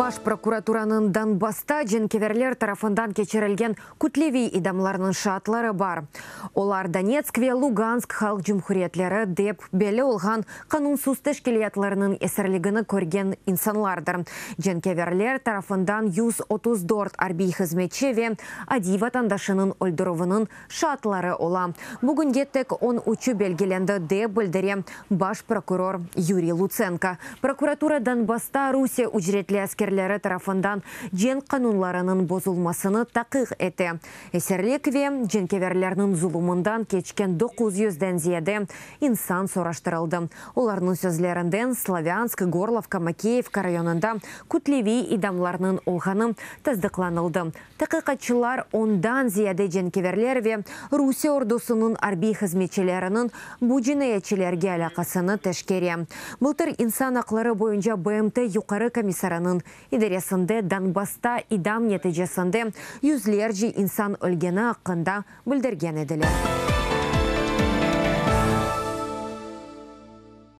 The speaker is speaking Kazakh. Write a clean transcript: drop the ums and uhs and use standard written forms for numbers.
Баш прокуратуранын Донбасста женкеверлер тарафындан кечирилген күтлеви идамларынын шатлары бар. Олар Донецк ве Луганск халк жумхуриетлери деп беле олган канунсуз тешкилиятларынын эсерлигини көрген инсанлардыр. Женкеверлер тарафындан 134 арбий хизметчи ве ади ватандашынын өлдүрүүнүн шатлары ола. Бүгүнге тек 13 белгиленди деп билдире баш прокурор Юрий Луценко. Прокуратура Донбасста Русия үчретлери аскерлері тарафындан жен канунларының бозулмасыны тақиқ еті. Эсерлик ве женкеверлерінің зулумындан кечкен 900-ден зияде инсан сораштырылды. Оларның сөзлерінден Славянск, Горловка, Макеевка районында күтлеви идамларының олғаны таздықланылды. Тақиқатчылар ондан зияде женкеверлер ве Русия ордусының арбий хизметчилерінің бужинеячилерге алақасыны тешкере. Былтыр инсан ақлары бойынша БМТ юқары комиссарының идаресінде Донбасста идам нәтижесінде 100 инсан өлгені ақында білдірген еділер.